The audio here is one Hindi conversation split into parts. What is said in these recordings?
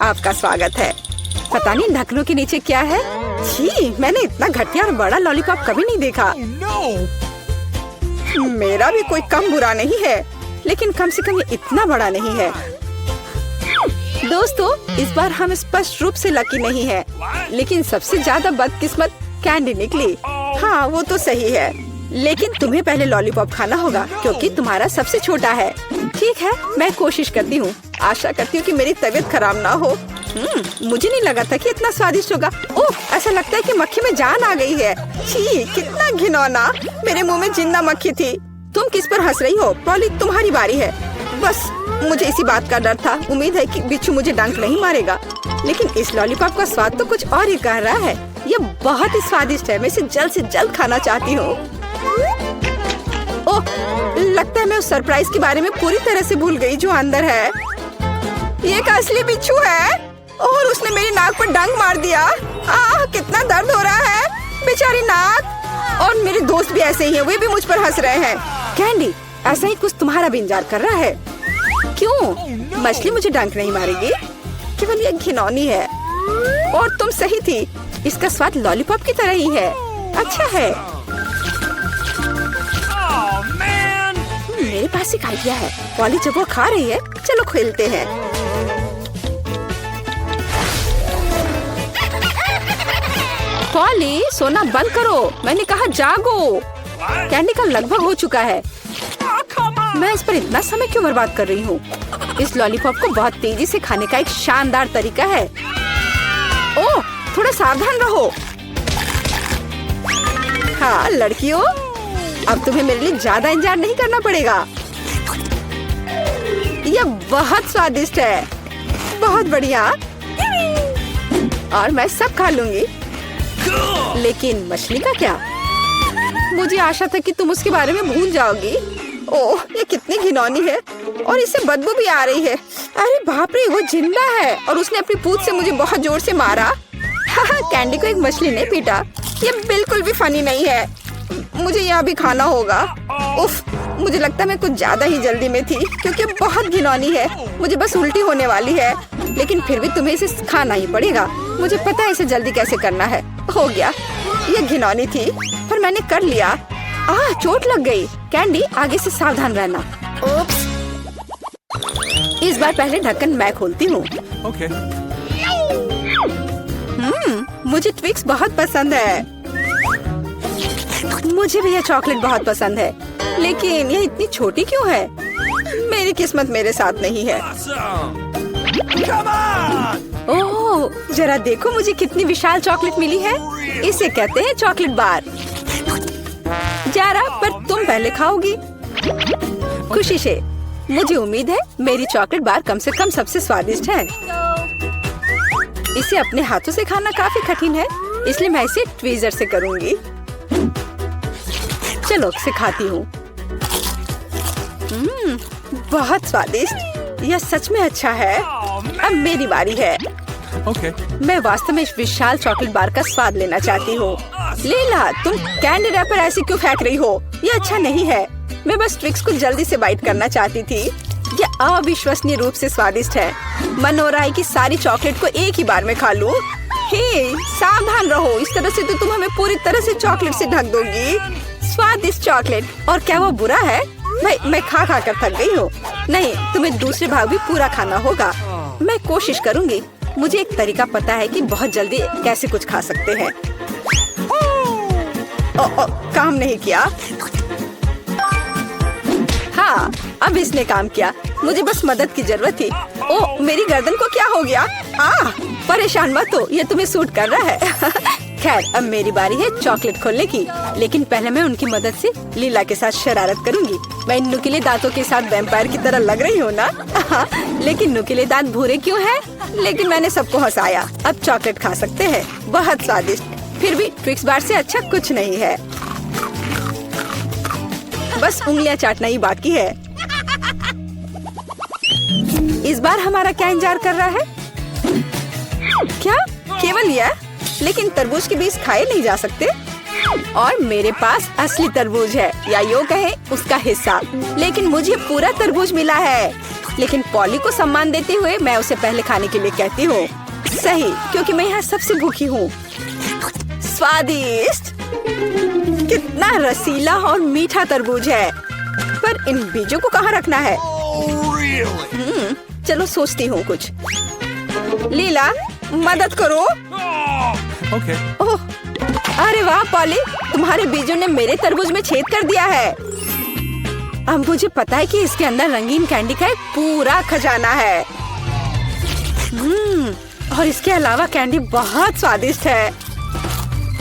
आपका स्वागत है। पता नहीं ढक्कनों के नीचे क्या है। छी, मैंने इतना घटिया और बड़ा लॉलीपॉप कभी नहीं देखा। मेरा भी कोई कम बुरा नहीं है, लेकिन कम से कम ये इतना बड़ा नहीं है। दोस्तों, इस बार हम स्पष्ट रूप से लकी नहीं है, लेकिन सबसे ज्यादा बदकिस्मत कैंडी निकली। हाँ, वो तो सही है, लेकिन तुम्हें पहले लॉलीपॉप खाना होगा क्योंकि तुम्हारा सबसे छोटा है। ठीक है, मैं कोशिश करती हूँ। आशा करती हूँ कि मेरी तबीयत खराब ना हो। मुझे नहीं लगा था कि इतना स्वादिष्ट होगा। ओह, ऐसा लगता है कि मक्खी में जान आ गई है। छी, कितना घिनौना। मेरे मुंह में जिंदा मक्खी थी। तुम किस पर हंस रही हो? पॉली, तुम्हारी बारी है। बस मुझे इसी बात का डर था। उम्मीद है कि बिच्छू मुझे डंक नहीं मारेगा। लेकिन इस लॉलीपॉप का स्वाद तो कुछ और ही कह रहा है। ये बहुत ही स्वादिष्ट है। मैं इसे जल्द से जल्द खाना चाहती हूँ। ओह, लगता है मैं उस सरप्राइज के बारे में पूरी तरह से भूल गई जो अंदर है। ये एक असली बिच्छू है और उसने मेरी नाक पर डंक मार दिया। कितना दर्द हो रहा है, बेचारी नाक। और मेरे दोस्त भी ऐसे ही हैं, वे भी मुझ पर हंस रहे हैं। कैंडी, ऐसा ही कुछ तुम्हारा भी इंतजार कर रहा है। क्यों? मछली मुझे डंक नहीं मारेगी, केवल ये घिनौनी है। और तुम सही थी, इसका स्वाद लॉलीपॉप की तरह ही है। अच्छा है। मेरे पास एक आइडिया है। पॉली जब वो खा रही है, चलो खेलते हैं। पॉली, सोना बंद करो, मैंने कहा जागो। कैंडी का लगभग हो चुका है। मैं इस पर इतना समय क्यों बर्बाद कर रही हूँ? इस लॉलीपॉप को बहुत तेजी से खाने का एक शानदार तरीका है। ओह, थोड़ा सावधान रहो। हाँ लड़कियों, अब तुम्हें मेरे लिए ज्यादा इंतजार नहीं करना पड़ेगा। यह बहुत स्वादिष्ट है, बहुत बढ़िया। और मैं सब खा लूंगी। लेकिन मछली का क्या? मुझे आशा था कि तुम उसके बारे में भूल जाओगी। ओह, ये कितनी घिनौनी है और इससे बदबू भी आ रही है। अरे बाप रे, वो जिंदा है और उसने अपनी पूंछ से मुझे बहुत जोर से मारा। कैंडी को एक मछली ने पीटा। ये बिल्कुल भी फनी नहीं है। मुझे यह भी खाना होगा। उफ, मुझे लगता है मैं कुछ ज्यादा ही जल्दी में थी क्योंकि बहुत घिनौनी है। मुझे बस उल्टी होने वाली है, लेकिन फिर भी तुम्हें इसे खाना ही पड़ेगा। मुझे पता है इसे जल्दी कैसे करना है। हो गया, ये घिनौनी थी पर मैंने कर लिया। चोट लग गई। कैंडी, आगे से सावधान रहना। उप्स। इस बार पहले ढक्कन मैं खोलती हूँ। Okay. मुझे ट्विक्स बहुत पसंद है। मुझे भी यह चॉकलेट बहुत पसंद है, लेकिन यह इतनी छोटी क्यों है? मेरी किस्मत मेरे साथ नहीं है। Come on! ओह, जरा देखो मुझे कितनी विशाल चॉकलेट मिली है। इसे कहते हैं चॉकलेट बार। जरा, पर तुम पहले खाओगी। खुशी से। मुझे उम्मीद है मेरी चॉकलेट बार कम से कम सबसे स्वादिष्ट है। इसे अपने हाथों से खाना काफी कठिन है, इसलिए मैं इसे ट्वीजर से करूंगी। चलो सिखाती हूँ। बहुत स्वादिष्ट। यह सच में अच्छा है। अब मेरी बारी है। Okay. मैं वास्तव में इस विशाल चॉकलेट बार का स्वाद लेना चाहती हूँ। लीला, तुम कैंडी रैपर ऐसे क्यों फेंक रही हो? ये अच्छा नहीं है। मैं बस ट्विक्स को जल्दी से बाइट करना चाहती थी। ये अविश्वसनीय रूप से स्वादिष्ट है। मन हो रहा है कि सारी चॉकलेट को एक ही बार में खा लूं। हे, सावधान रहो, इस तरह से तो तुम हमें पूरी तरह से चॉकलेट से ढक दोगी। स्वादिष्ट चॉकलेट। और क्या वो बुरा है? मैं खा खा कर थक गई हूँ। नहीं, तुम्हें दूसरे भाग भी पूरा खाना होगा। मैं कोशिश करूंगी। मुझे एक तरीका पता है कि बहुत जल्दी कैसे कुछ खा सकते हैं। काम नहीं किया। हाँ, अब इसने काम किया। मुझे बस मदद की जरूरत थी। ओह, मेरी गर्दन को क्या हो गया? परेशान मत हो, ये तुम्हें सूट कर रहा है। खैर, अब मेरी बारी है चॉकलेट खोलने की, लेकिन पहले मैं उनकी मदद से लीला के साथ शरारत करूंगी। मैं इन नुकीले दांतों के साथ वैम्पायर की तरह लग रही हूँ ना? लेकिन नुकीले दांत भूरे क्यों हैं? लेकिन मैंने सबको हंसाया। अब चॉकलेट खा सकते हैं। बहुत स्वादिष्ट। फिर भी ट्विक्स बार से अच्छा कुछ नहीं है। बस उंगलियां चाटना ही बाकी है। इस बार हमारा क्या इंतजार कर रहा है? क्या केवल यह? लेकिन तरबूज के बीज खाए नहीं जा सकते। और मेरे पास असली तरबूज है, या यूं कहें उसका हिस्सा। लेकिन मुझे पूरा तरबूज मिला है। लेकिन पॉली को सम्मान देते हुए मैं उसे पहले खाने के लिए कहती हूँ। सही, क्योंकि मैं यहाँ सबसे भूखी हूँ। स्वादिष्ट! कितना रसीला और मीठा तरबूज है। पर इन बीजों को कहाँ रखना है? Really? चलो सोचती हूँ कुछ। लीला, मदद करो। Okay. ओह, अरे वाह पॉली, तुम्हारे बीजों ने मेरे तरबूज में छेद कर दिया है। अब मुझे पता है कि इसके अंदर रंगीन कैंडी का एक पूरा खजाना है। और इसके अलावा कैंडी बहुत स्वादिष्ट है।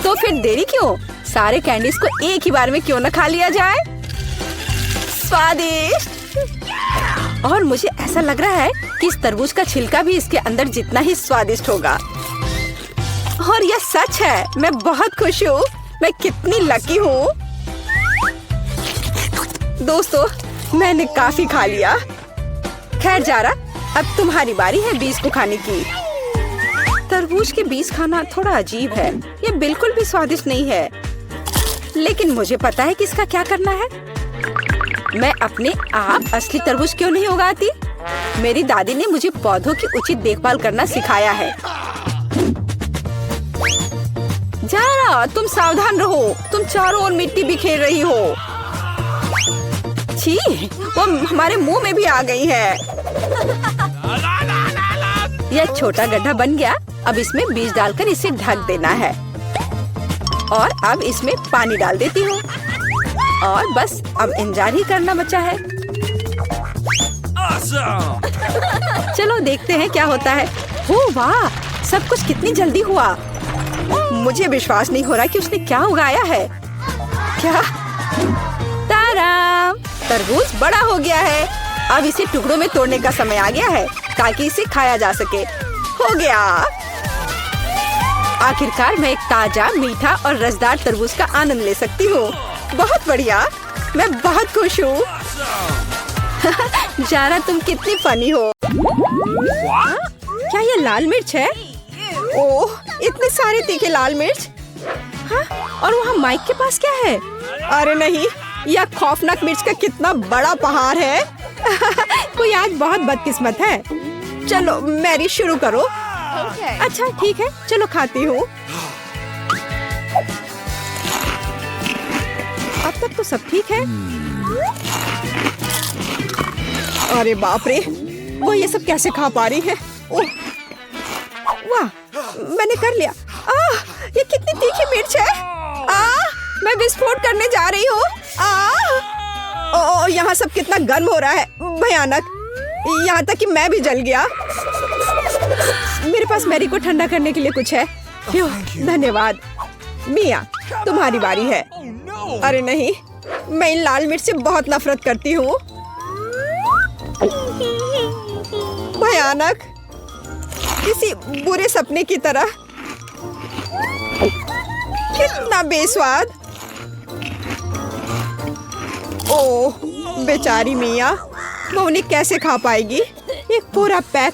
तो फिर देरी क्यों? सारे कैंडीज को एक ही बार में क्यों न खा लिया जाए? स्वादिष्ट! और मुझे ऐसा लग रहा है कि इस तरबूज का छिलका भी इसके अंदर जितना ही स्वादिष्ट होगा। और यह सच है। मैं बहुत खुश हूँ। मैं कितनी लकी हूँ। दोस्तों, मैंने काफी खा लिया। खैर जारा, अब तुम्हारी बारी है बीज को खाने की। तरबूज के बीज खाना थोड़ा अजीब है। ये बिल्कुल भी स्वादिष्ट नहीं है। लेकिन मुझे पता है कि इसका क्या करना है। मैं अपने आप असली तरबूज क्यों नहीं उगाती? मेरी दादी ने मुझे पौधों की उचित देखभाल करना सिखाया है। जारा, तुम सावधान रहो। तुम चारों ओर मिट्टी बिखेर रही हो। छी, वो हमारे मुंह में भी आ गई है। यह छोटा गड्ढा बन गया। अब इसमें बीज डालकर इसे ढक देना है। और अब इसमें पानी डाल देती हूँ। और बस अब इंतजार ही करना बचा है। Awesome! चलो देखते हैं क्या होता है। हो वाह, सब कुछ कितनी जल्दी हुआ। मुझे विश्वास नहीं हो रहा कि उसने क्या उगाया है। क्या? ताराम! तरबूज बड़ा हो गया है। अब इसे टुकड़ों में तोड़ने का समय आ गया है ताकि इसे खाया जा सके। हो गया। आखिरकार मैं एक ताजा, मीठा और रसदार तरबूज का आनंद ले सकती हूँ। बहुत बढ़िया। मैं बहुत खुश हूँ। जारा, तुम कितनी फनी हो। क्या ये लाल मिर्च है? ओह, इतने सारे तीखे लाल मिर्च। हाँ? और वहाँ माइक के पास क्या है? अरे नहीं, यह खौफनाक मिर्च का कितना बड़ा पहाड़ है। कोई आज बहुत बदकिस्मत है। चलो मैरी, शुरू करो। अच्छा ठीक है, चलो खाती हूँ। अब तक तो सब ठीक है। अरे बाप रे, वो ये सब कैसे खा पा रही है? ओह, वाह, मैंने कर लिया। ये कितनी तीखी मिर्च है। मैं विस्फोट करने जा रही हूँ। यहाँ सब कितना गर्म हो रहा है। भयानक। यहाँ तक कि मैं भी जल गया। मेरे पास मैरी को ठंडा करने के लिए कुछ है? धन्यवाद। मिया, तुम्हारी बारी है। अरे नहीं, मैं इन लाल मिर्च से बहुत नफरत करती हूँ। भयानक, किसी बुरे सपने की तरह। कितना बेस्वाद। ओह, बेचारी मिया, वो उन्हें कैसे खा पाएगी? एक पूरा पैक।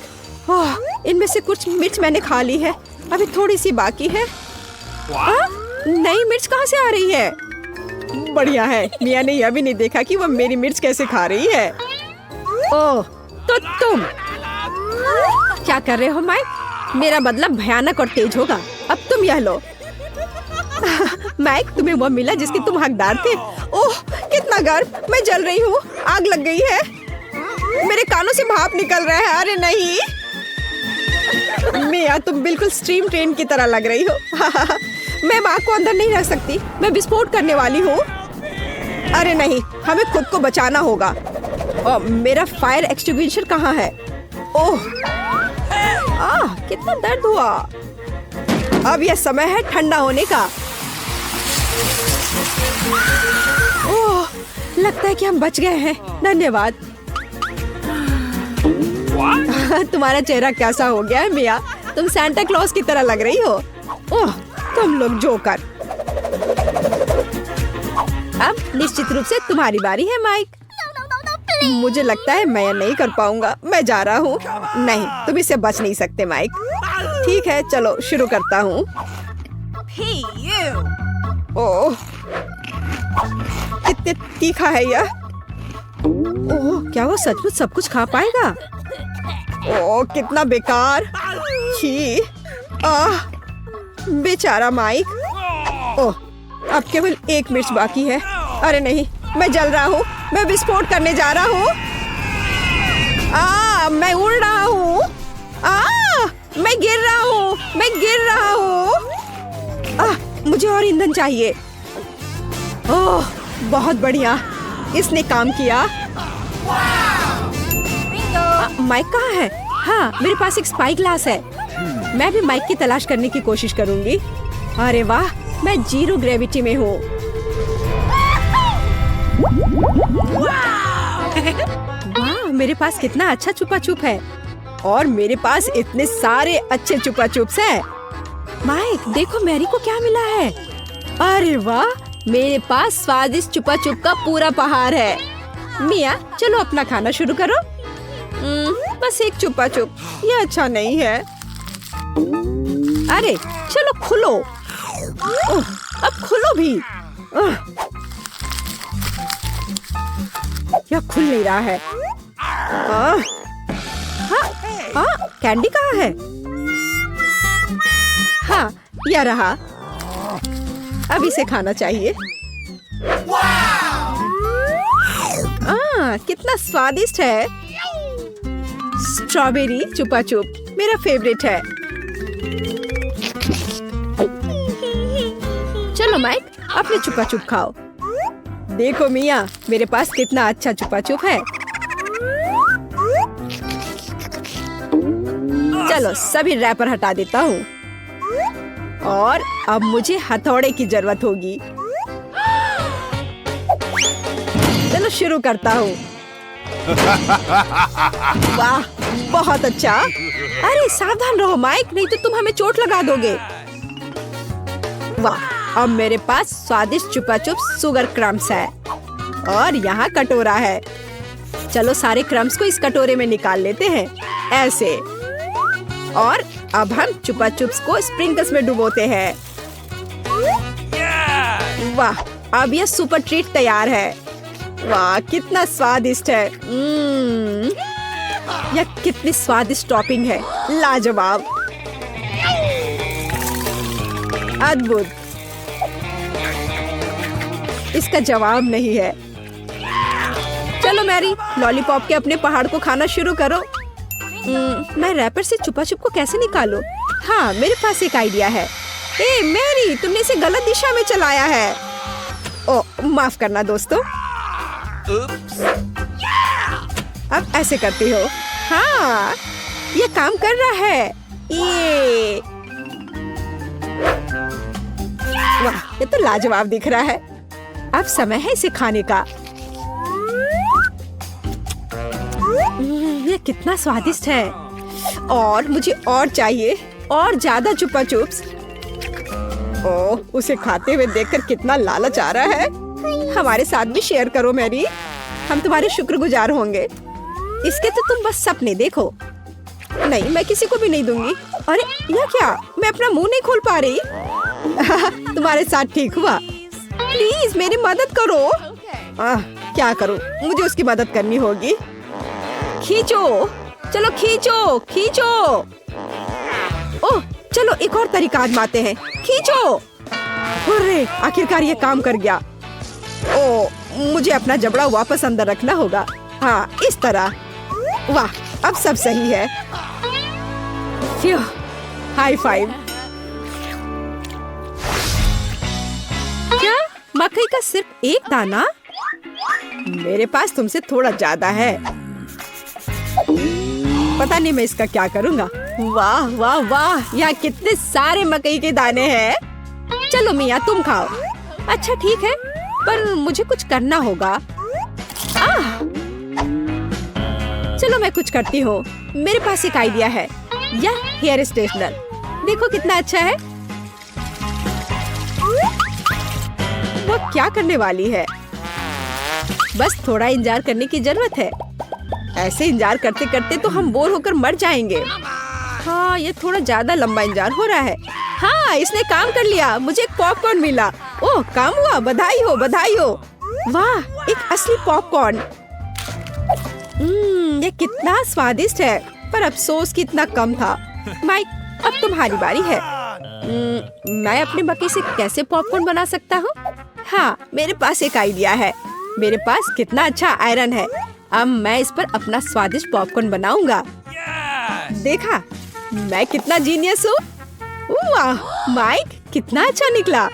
इनमें से कुछ मिर्च मैंने खा ली है। अभी थोड़ी सी बाकी है। नई मिर्च कहाँ से आ रही है? बढ़िया है। मिया ने यह भी नहीं देखा कि वो मेरी मिर्च कैसे खा रही है। ओह, तो तुम क्या कर रहे हो माइक? मेरा बदला भयानक और तेज होगा। अब तुम यह लो। माइक, तुम्हें वो मिला जिसके तुम हकदार थे। ओह, कितना गर्म। मैं जल रही हूँ। आग लग गई है। मेरे कानों से भाप निकल रहा है। अरे नहीं मिया, तुम बिल्कुल स्ट्रीम ट्रेन की तरह लग रही हो। मैं आग को अंदर नहीं रख सकती। मैं विस्फोट करने वाली हूँ। अरे नहीं, हमें खुद को बचाना होगा। और मेरा फायर एक्सटिंग्विशर कहाँ है? ओह, कितना दर्द हुआ। अब यह समय है ठंडा होने का। ओह, लगता है कि हम बच गए हैं। धन्यवाद। तुम्हारा चेहरा कैसा हो गया है मिया? तुम सांता क्लॉज की तरह लग रही हो। ओह, तुम लोग जोकर। अब निश्चित रूप से तुम्हारी बारी है माइक। मुझे लगता है मैं यह नहीं कर पाऊंगा। मैं जा रहा हूँ। नहीं, तुम इससे बच नहीं सकते माइक। ठीक है, चलो शुरू करता हूँ। ओह, कितने तीखा है यह। ओह, क्या वो सचमुच सब कुछ खा पाएगा? ओह, कितना बेकार। छी, बेचारा माइक। ओह, अब केवल एक मिर्च बाकी है। अरे नहीं, मैं जल रहा हूँ। मैं विस्फोट करने जा रहा हूँ। मैं उड़ रहा हूँ। मैं गिर रहा हूँ। मैं गिर रहा हूँ। मुझे और ईंधन चाहिए। ओह, बहुत बढ़िया, इसने काम किया। माइक कहाँ है? हाँ, मेरे पास एक स्पाई ग्लास है। मैं भी माइक की तलाश करने की कोशिश करूंगी। अरे वाह, मैं 0 ग्रेविटी में हूँ। वाह, मेरे पास कितना अच्छा छुपा छुप है। और मेरे पास इतने सारे अच्छे छुपा छुप्स हैं। माइक, देखो मैरी को क्या मिला है। अरे वाह, मेरे पास स्वादिष्ट छुपा छुप का पूरा पहाड़ है। मिया, चलो अपना खाना शुरू करो। बस एक छुपा छुप, ये अच्छा नहीं है। अरे चलो खुलो। अब खुलो भी। यह खुल नहीं रहा है। कैंडी कहाँ है? हाँ, यह रहा। अब इसे खाना चाहिए। कितना स्वादिष्ट है। स्ट्रॉबेरी चुपा चुप मेरा फेवरेट है। चलो माइक, अपने चुपा चुप खाओ। देखो मिया, मेरे पास कितना अच्छा चुपा चुप है। चलो सभी रैपर हटा देता हूँ। और अब मुझे हथौड़े की जरूरत होगी। चलो शुरू करता हूँ। वाह, बहुत अच्छा। अरे सावधान रहो माइक, नहीं तो तुम हमें चोट लगा दोगे। वाह, अब मेरे पास स्वादिष्ट चुपा चुप शुगर क्रम्स है। और यहाँ कटोरा है। चलो सारे क्रम्स को इस कटोरे में निकाल लेते हैं, ऐसे। और अब हम चुपा चुप्स को स्प्रिंकल्स में डुबोते हैं। वाह, अब यह सुपर ट्रीट तैयार है। वाह, कितना स्वादिष्ट है। यह कितनी स्वादिष्ट टॉपिंग है, लाजवाब, अद्भुत। इसका जवाब नहीं है। चलो मैरी, लॉलीपॉप के अपने पहाड़ को खाना शुरू करो। मैं रैपर से चुपा चुप को कैसे निकालूं? हाँ, मेरे पास एक आइडिया है। ए मैरी, तुमने इसे गलत दिशा में चलाया है। ओह, माफ करना दोस्तों। अब ऐसे करती हो। हाँ, ये काम कर रहा है। ये वाह, ये तो लाजवाब दिख रहा है। अब समय है इसे खाने का। ये कितना स्वादिष्ट है। और मुझे और चाहिए, और ज्यादा चुपा चुप्स। ओह, उसे खाते हुए देखकर कितना लालच आ रहा है। हमारे साथ भी शेयर करो मैरी, हम तुम्हारे शुक्रगुजार होंगे। इसके तो तुम बस सपने देखो। नहीं, मैं किसी को भी नहीं दूंगी। अरे यह क्या, मैं अपना मुंह नहीं खोल पा रही। तुम्हारे साथ ठीक हुआ। प्लीज मेरी मदद करो। क्या करूं, मुझे उसकी मदद करनी होगी। खींचो, चलो खींचो खींचो। ओह, चलो एक और तरीका आजमाते हैं। खींचो। अरे आखिरकार ये काम कर गया। ओह, मुझे अपना जबड़ा वापस अंदर रखना होगा। हाँ, इस तरह। वाह, अब सब सही है। High five. क्या मकई का सिर्फ एक दाना? मेरे पास तुमसे थोड़ा ज्यादा है। पता नहीं मैं इसका क्या करूँगा। वाह वाह वाह, यहाँ कितने सारे मकई के दाने हैं। चलो मिया, तुम खाओ। अच्छा ठीक है, पर मुझे कुछ करना होगा। चलो मैं कुछ करती हूँ। मेरे पास एक आइडिया है। यह हेयर स्ट्रेटनर, देखो कितना अच्छा है। वो क्या करने वाली है? बस थोड़ा इंतजार करने की जरूरत है। ऐसे इंतजार करते करते तो हम बोर होकर मर जाएंगे। हाँ, ये थोड़ा ज्यादा लंबा इंतजार हो रहा है। हाँ, इसने काम कर लिया, मुझे एक पॉपकॉर्न मिला। ओह, काम हुआ, बधाई हो बधाई हो। वाह, एक असली पॉपकॉर्न। ये कितना स्वादिष्ट है, पर अफसोस कितना कम था। माइक, अब तुम्हारी बारी है। मैं अपने मक्के से कैसे पॉपकॉर्न बना सकता हूँ? हाँ, मेरे पास एक आइडिया है। मेरे पास कितना अच्छा आयरन है। अब मैं इस पर अपना स्वादिष्ट पॉपकॉर्न बनाऊंगा। देखा, मैं कितना जीनियस हूँ। वाह माइक, कितना अच्छा निकला।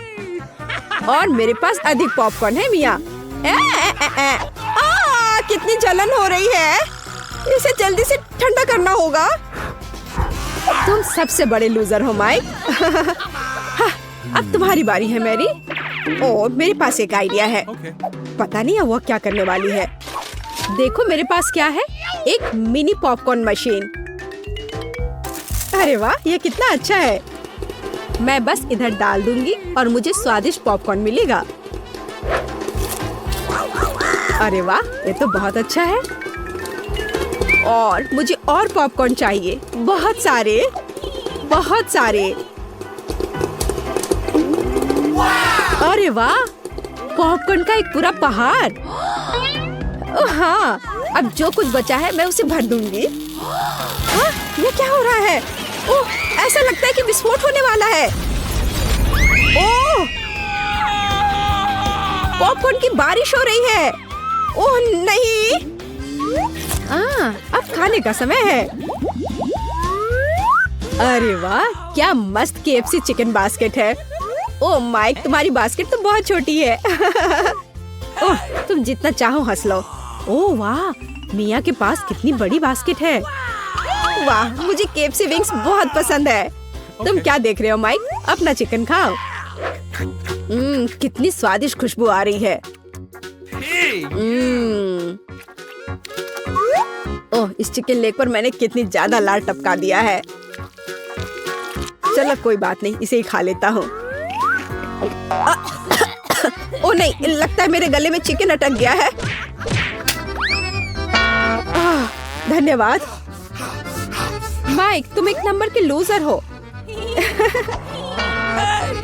और मेरे पास अधिक पॉपकॉर्न है मिया। कितनी जलन हो रही है। इसे जल्दी से ठंडा करना होगा। तुम सबसे बड़े लूजर हो माइक। हाँ, अब तुम्हारी बारी है मैरी। ओ, मेरे पास एक आइडिया है। पता नहीं है वो क्या करने वाली है। देखो मेरे पास क्या है, एक मिनी पॉपकॉर्न मशीन। अरे वाह, ये कितना अच्छा है। मैं बस इधर डाल दूंगी और मुझे स्वादिष्ट पॉपकॉर्न मिलेगा। अरे वाह, ये तो बहुत अच्छा है। और मुझे और पॉपकॉर्न चाहिए, बहुत सारे, बहुत सारे। अरे वाह, पॉपकॉर्न का एक पूरा पहाड़। हाँ, अब जो कुछ बचा है मैं उसे भर दूंगी। हाँ, ये क्या हो रहा है? ओह, ऐसा लगता है कि विस्फोट होने वाला है। ओह, पॉपकॉर्न की बारिश हो रही है। ओह नहीं। अब खाने का समय है। अरे वाह, क्या मस्त KFC चिकन बास्केट है। ओह माइक, तुम्हारी बास्केट तो बहुत छोटी है। ओह, तुम जितना चाहो हंस लो। ओह वाह, मिया के पास कितनी बड़ी बास्केट है। वाह, मुझे KFC विंग्स बहुत पसंद है। तुम क्या देख रहे हो माइक? अपना चिकन खाओ। कितनी स्वादिष्ट खुशबू आ रही है। ओह, इस चिकन लेग पर मैंने कितनी ज्यादा लार टपका दिया है। चलो कोई बात नहीं, इसे ही खा लेता हूँ। ओह नहीं, लगता है मेरे गले में चिकन अटक गया है। धन्यवाद माइक, तुम एक नंबर के लूजर हो।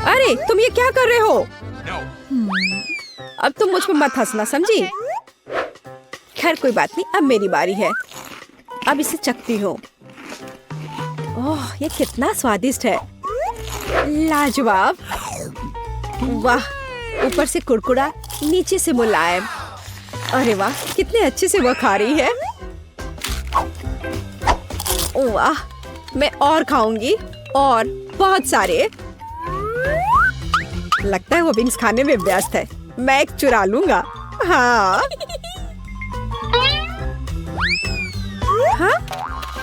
अरे तुम ये क्या कर रहे हो? अब तुम मुझ पर मत हंसना, समझी? खैर कोई बात नहीं, अब मेरी बारी है। अब इसे चखती हूँ। ओह, ये कितना स्वादिष्ट है। लाजवाब। वाह, ऊपर से कुरकुरा, नीचे से मुलायम। अरे वाह, कितने अच्छे से वो खा रही है। वाह, मैं और खाऊंगी, और बहुत सारे। लगता है वो विंग्स खाने में व्यस्त है। मैं एक चुरा लूंगा। हाँ, हाँ?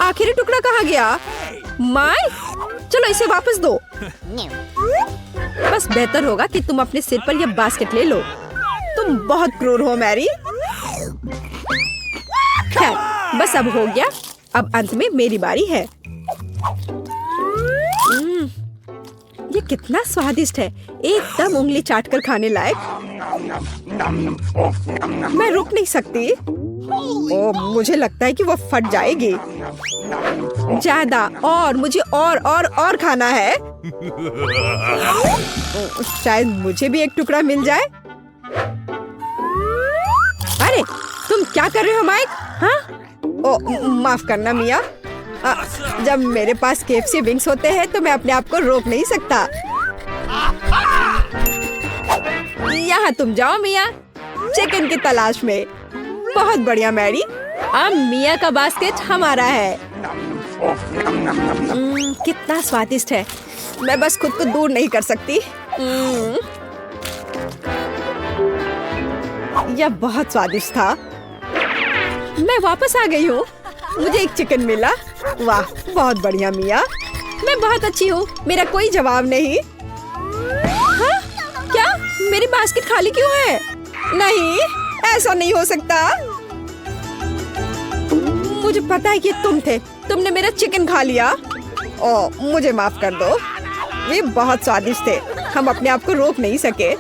आखिरी टुकड़ा कहाँ गया? माय, चलो इसे वापस दो। बस बेहतर होगा कि तुम अपने सिर पर यह बास्केट ले लो। तुम बहुत क्रूर हो मैरी। खैर, बस अब हो गया। अब अंत में मेरी बारी है। ये कितना स्वादिष्ट है, एकदम उंगली चाटकर खाने लायक। मैं रुक नहीं सकती। ओह, मुझे लगता है कि वो फट जाएगी। ज्यादा, और मुझे और खाना है। शायद मुझे भी एक टुकड़ा मिल जाए। अरे तुम क्या कर रहे हो माइक? हाँ? ओह, माफ करना मिया। जब मेरे पास KFC विंग्स होते हैं तो मैं अपने आप को रोक नहीं सकता। यहाँ तुम जाओ मिया, चिकन की तलाश में। बहुत बढ़िया मैरी, अब मिया का बास्केट हमारा है। कितना स्वादिष्ट है। मैं बस खुद को दूर नहीं कर सकती। यह बहुत स्वादिष्ट था। मैं वापस आ गई हूँ। मुझे एक चिकन मिला। वाह, बहुत बढ़िया मिया। मैं बहुत अच्छी हूँ, मेरा कोई जवाब नहीं। हाँ? क्या मेरी बास्केट खाली क्यों है? नहीं, ऐसा नहीं हो सकता। मुझे पता है कि तुम थे। तुमने मेरा चिकन खा लिया। ओह, मुझे माफ कर दो। ये बहुत स्वादिष्ट थे, हम अपने आप को रोक नहीं सके।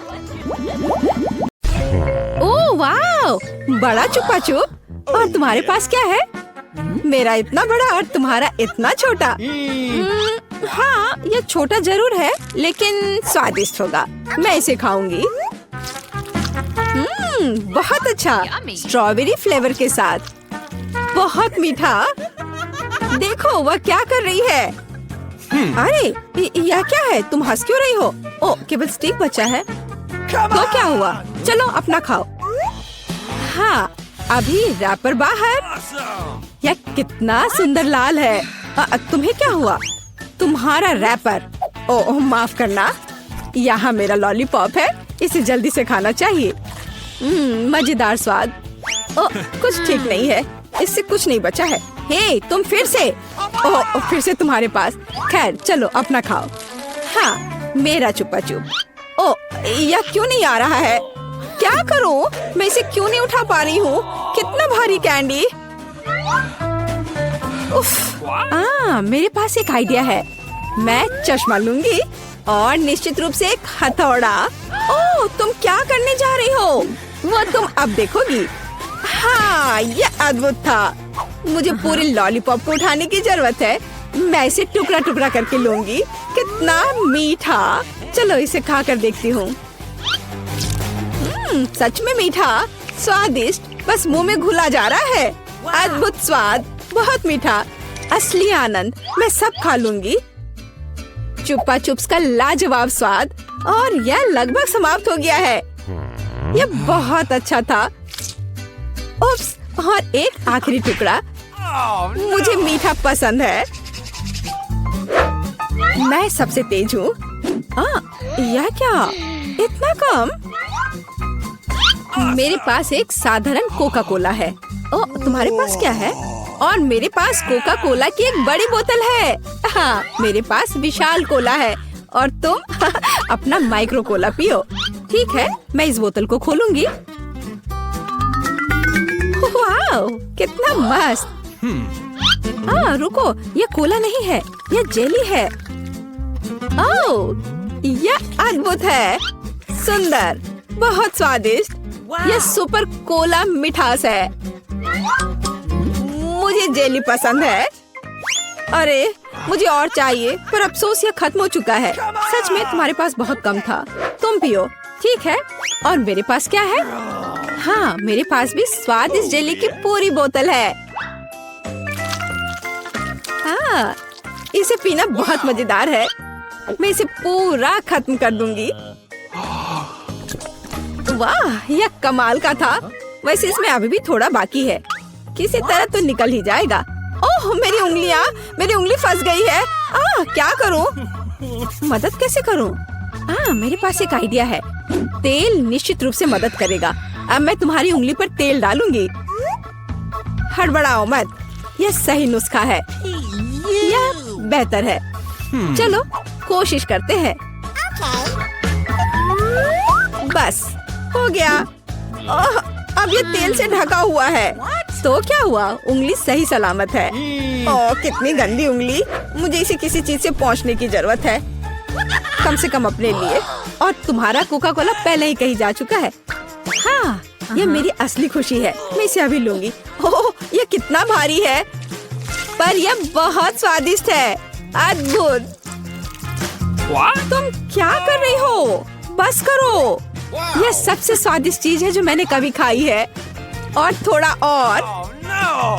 ओह वाह, बड़ा चुपा चुप। और तुम्हारे पास क्या है? मेरा इतना बड़ा और तुम्हारा इतना छोटा। हाँ, ये छोटा जरूर है, लेकिन स्वादिष्ट होगा। मैं इसे खाऊंगी। बहुत अच्छा, स्ट्रॉबेरी फ्लेवर के साथ। बहुत मीठा। देखो वह क्या कर रही है। अरे यह क्या है, तुम हंस क्यों रही हो? ओ केवल स्टिक बचा है। तो क्या हुआ, चलो अपना खाओ। हाँ अभी रैपर बाहर। Awesome. यह कितना सुंदर लाल है। तुम्हें क्या हुआ? तुम्हारा रैपर। ओह माफ करना, यहाँ मेरा लॉलीपॉप है, इसे जल्दी से खाना चाहिए। मजेदार स्वाद। ओ कुछ ठीक नहीं है, इससे कुछ नहीं बचा है। हे तुम फिर से। ओह फिर से तुम्हारे पास। खैर चलो अपना खाओ। हाँ मेरा चुप्पा चुप। ओ यह क्यों नहीं आ रहा है? क्या करूं? मैं इसे क्यों नहीं उठा पा रही हूँ? कितना भारी कैंडी। उफ, मेरे पास एक आइडिया है। मैं चश्मा लूंगी और निश्चित रूप से एक हथौड़ा। ओह तुम क्या करने जा रही हो? वो तुम अब देखोगी। हाँ ये अद्भुत था। मुझे पूरे लॉलीपॉप को उठाने की जरूरत है। मैं इसे टुकड़ा टुकड़ा करके लूंगी। कितना मीठा। चलो इसे खा कर देखती हूँ। सच में मीठा, स्वादिष्ट, बस मुंह में घुला जा रहा है। अद्भुत स्वाद, बहुत मीठा, असली आनंद। मैं सब खा लूंगी। चुप्पा चुप्स का लाजवाब स्वाद। और यह लगभग समाप्त हो गया है। यह बहुत अच्छा था। उप्स, और एक आखिरी टुकड़ा। Oh, no. मुझे मीठा पसंद है। मैं सबसे तेज हूँ। यह क्या, इतना कम? मेरे पास एक साधारण कोका कोला है। ओ तुम्हारे पास क्या है? और मेरे पास कोका कोला की एक बड़ी बोतल है। हाँ मेरे पास विशाल कोला है। और तुम अपना माइक्रो कोला पियो। ठीक है मैं इस बोतल को खोलूंगी। वाओ कितना मस्त। रुको, ये कोला नहीं है, ये जेली है। ओह यह अद्भुत है, सुंदर, बहुत स्वादिष्ट। यह सुपर कोला मिठास है। मुझे जेली पसंद है। अरे मुझे और चाहिए, पर अफसोस यह खत्म हो चुका है। सच में तुम्हारे पास बहुत कम था। तुम पियो। ठीक है, और मेरे पास क्या है? हाँ मेरे पास भी स्वादिष्ट जेली की पूरी बोतल है। हाँ इसे पीना बहुत मजेदार है। मैं इसे पूरा खत्म कर दूंगी। वाह यह कमाल का था। वैसे इसमें अभी भी थोड़ा बाकी है, किसी तरह तो निकल ही जाएगा। ओह मेरी उंगलियां, मेरी उंगली फंस गई है। क्या करूं? मदद कैसे करूं? मेरे पास एक आइडिया है। तेल निश्चित रूप से मदद करेगा। अब मैं तुम्हारी उंगली पर तेल डालूंगी। हड़बड़ाओ मत, यह सही नुस्खा है। यह बेहतर है। चलो कोशिश करते हैं। बस हो गया। अब ये तेल से ढका हुआ है। तो क्या हुआ? उंगली सही सलामत है। ओह कितनी गंदी उंगली। मुझे इसे किसी चीज से पोंछने की जरूरत है, कम से कम अपने लिए। और तुम्हारा कोका कोला पहले ही कहीं जा चुका है। हाँ ये मेरी असली खुशी है। मैं इसे अभी लूंगी। ओह ये कितना भारी है, पर यह बहुत स्वादिष्ट है। अद्भुत। तुम क्या कर रही हो? बस करो। यह सबसे स्वादिष्ट चीज है जो मैंने कभी खाई है। और थोड़ा और।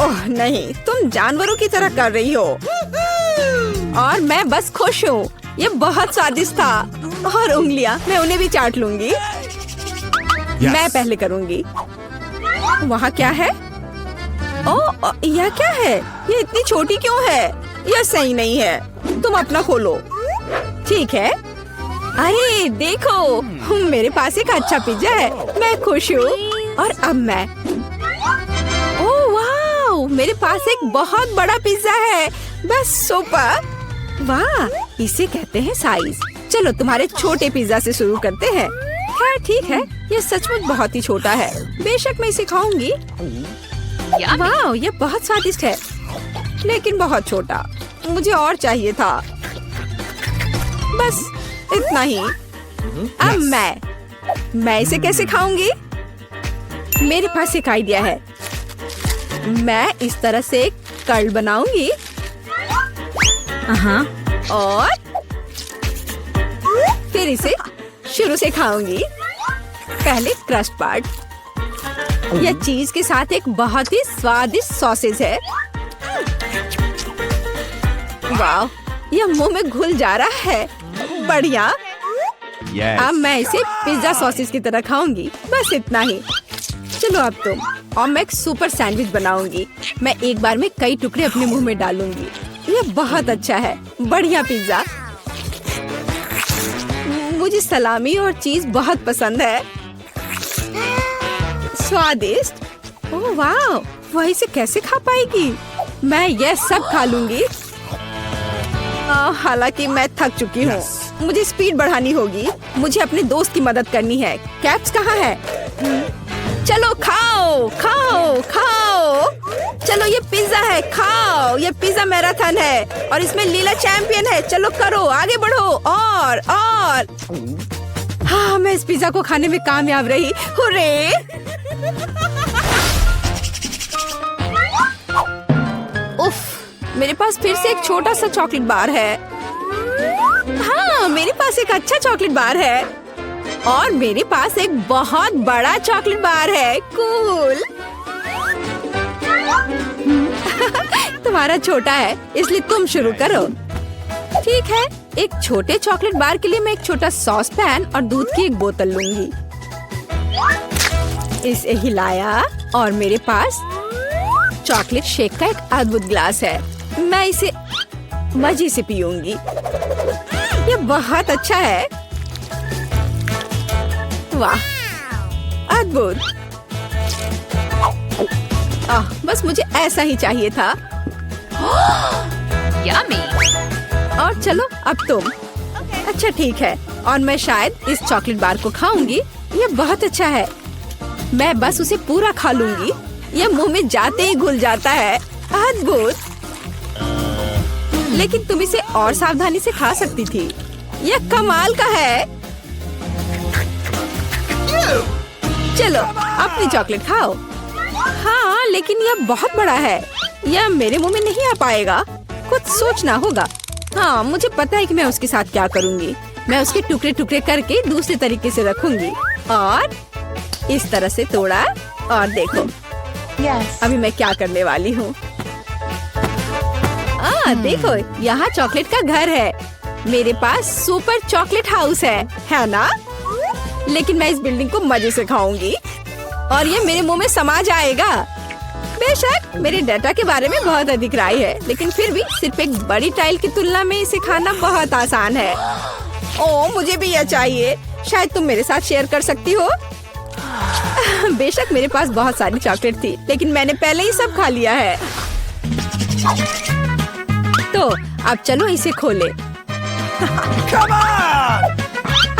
ओह नहीं, तुम जानवरों की तरह कर रही हो। और मैं बस खुश हूँ। यह बहुत स्वादिष्ट था। और उंगलियां, मैं उन्हें भी चाट लूंगी। मैं पहले करूंगी। वहाँ क्या है? ओह यह क्या है? ये इतनी छोटी क्यों है? यह सही नहीं है। तुम अपना खोलो। ठीक है। अरे देखो, मेरे पास एक अच्छा पिज्जा है। मैं खुश हूँ। और अब मैं, ओह वाह, मेरे पास एक बहुत बड़ा पिज्जा है। बस सुपर। वाह इसे कहते हैं साइज। चलो तुम्हारे छोटे पिज्जा से शुरू करते हैं। खैर ठीक है, ये सचमुच बहुत ही छोटा है। बेशक मैं इसे खाऊंगी। वाह ये बहुत स्वादिष्ट है, लेकिन बहुत छोटा। मुझे और चाहिए था। बस इतना ही। अब मैं इसे कैसे खाऊंगी? मेरे पास एक आइडिया है। मैं इस तरह से एक कर्ल बनाऊंगी। और फिर इसे शुरू से खाऊंगी। पहले क्रस्ट पार्ट। यह चीज के साथ एक बहुत ही स्वादिष्ट सॉसेज है। वाह, यह मुंह में घुल जा रहा है। बढ़िया। अब मैं इसे पिज्जा सॉसेज की तरह खाऊंगी, बस इतना ही। चलो अब तुम। और मैं एक सुपर सैंडविच बनाऊंगी। मैं एक बार में कई टुकड़े अपने मुंह में डालूंगी। यह बहुत अच्छा है। बढ़िया पिज्जा। मुझे सलामी और चीज बहुत पसंद है। स्वादिष्ट। ओह वाह, वह इसे कैसे खा पाएगी? मैं यह सब खा लूंगी। हालांकि मैं थक चुकी हूँ। मुझे स्पीड बढ़ानी होगी। मुझे अपने दोस्त की मदद करनी है। कैप्स कहाँ है? चलो खाओ खाओ खाओ। चलो ये पिज्जा है, खाओ। ये पिज्जा मैराथन है और इसमें लीला चैंपियन है। चलो करो, आगे बढ़ो। और हाँ, मैं इस पिज्जा को खाने में कामयाब रही। हुर्रे! उफ, मेरे पास फिर से एक छोटा सा चॉकलेट बार है। हाँ, मेरे पास एक अच्छा चॉकलेट बार है और मेरे पास एक बहुत बड़ा चॉकलेट बार है। कूल। तुम्हारा छोटा है, इसलिए तुम शुरू करो। ठीक है, एक छोटे चॉकलेट बार के लिए मैं एक छोटा सॉस पैन और दूध की एक बोतल लूंगी। इसे हिलाया और मेरे पास चॉकलेट शेक का एक अद्भुत ग्लास है। मैं इसे मजे से पीऊंगी। ये बहुत अच्छा है। वाह, अद्भुत। बस मुझे ऐसा ही चाहिए था। यम्मी। और चलो अब तुम। अच्छा ठीक है, और मैं शायद इस चॉकलेट बार को खाऊंगी। ये बहुत अच्छा है। मैं बस उसे पूरा खा लूंगी। यह मुंह में जाते ही घुल जाता है। अद्भुत। लेकिन तुम इसे और सावधानी से खा सकती थी। यह कमाल का है। चलो अपनी चॉकलेट खाओ। हाँ, लेकिन यह बहुत बड़ा है। यह मेरे मुंह में नहीं आ पाएगा। कुछ सोचना होगा। हाँ, मुझे पता है कि मैं उसके साथ क्या करूँगी। मैं उसके टुकड़े टुकड़े करके दूसरे तरीके से रखूंगी और इस तरह से तोड़ा। और देखो अभी मैं क्या करने वाली हूँ। देखो, यहाँ चॉकलेट का घर है। मेरे पास सुपर चॉकलेट हाउस है ना? लेकिन मैं इस बिल्डिंग को मजे से खाऊंगी और ये मेरे मुंह में समा जाएगा। बेशक मेरे डाटा के बारे में बहुत अधिक राय है, लेकिन फिर भी सिर्फ एक बड़ी टाइल की तुलना में इसे खाना बहुत आसान है। ओह, मुझे भी यह चाहिए। शायद तुम मेरे साथ शेयर कर सकती हो। बेशक मेरे पास बहुत सारी चॉकलेट थी, लेकिन मैंने पहले ही सब खा लिया है। तो अब चलो इसे खोले।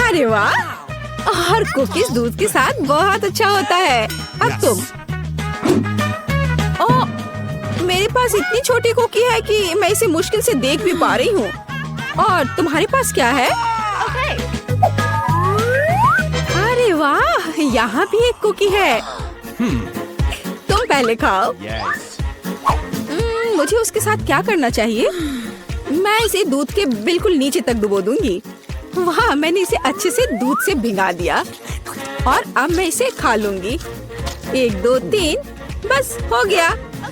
अरे वाह, और कुकीज दूध के साथ बहुत अच्छा होता है। अब तुम। ओह, मेरे पास इतनी छोटी कुकी है कि मैं इसे मुश्किल से देख भी पा रही हूँ। और तुम्हारे पास क्या है? अरे वाह, यहाँ भी एक कुकी है। तुम पहले खाओ। मुझे उसके साथ क्या करना चाहिए? मैं इसे दूध के बिल्कुल नीचे तक डुबो दूंगी। वाह, मैंने इसे अच्छे से दूध से भिगा दिया और अब मैं इसे खा लूंगी। 1 2 3, बस हो गया।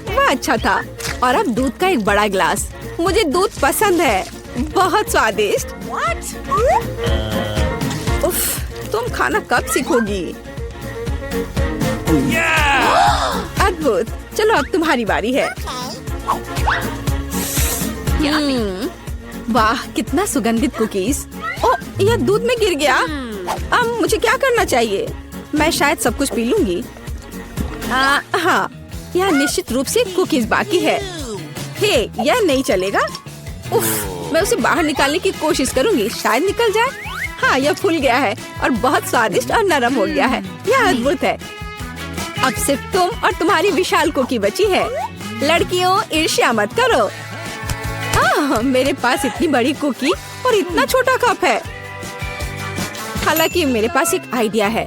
वह अच्छा था। और अब दूध का एक बड़ा गिलास। मुझे दूध पसंद है। बहुत स्वादिष्ट। उफ, तुम खाना कब सीखोगी? अद्भुत। चलो अब तुम्हारी बारी है। वाह, कितना सुगंधित कुकीज। ओह, यह दूध में गिर गया। अब मुझे क्या करना चाहिए? मैं शायद सब कुछ पी लूंगी। हाँ, यह निश्चित रूप से कुकीज बाकी है। हे, यह नहीं चलेगा। उफ, मैं उसे बाहर निकालने की कोशिश करूंगी। शायद निकल जाए। हाँ, यह फूल गया है और बहुत स्वादिष्ट और नरम हो गया है। यह अद्भुत है। अब सिर्फ तुम और तुम्हारी विशाल कुकी बची है। लड़कियों, ईर्ष्या मत करो। मेरे पास इतनी बड़ी कुकी और इतना छोटा कप है। हालांकि मेरे पास एक आइडिया है।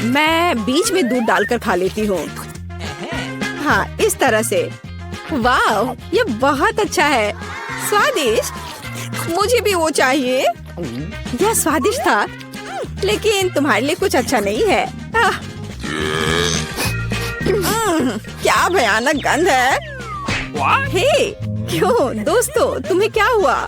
मैं बीच में दूध डालकर खा लेती हूँ। हाँ, इस तरह से। वाह, ये बहुत अच्छा है। स्वादिष्ट। मुझे भी वो चाहिए। यह स्वादिष्ट था, लेकिन तुम्हारे लिए कुछ अच्छा नहीं है। क्या भयानक गंध है। What? हे, क्यों दोस्तों, तुम्हें क्या हुआ?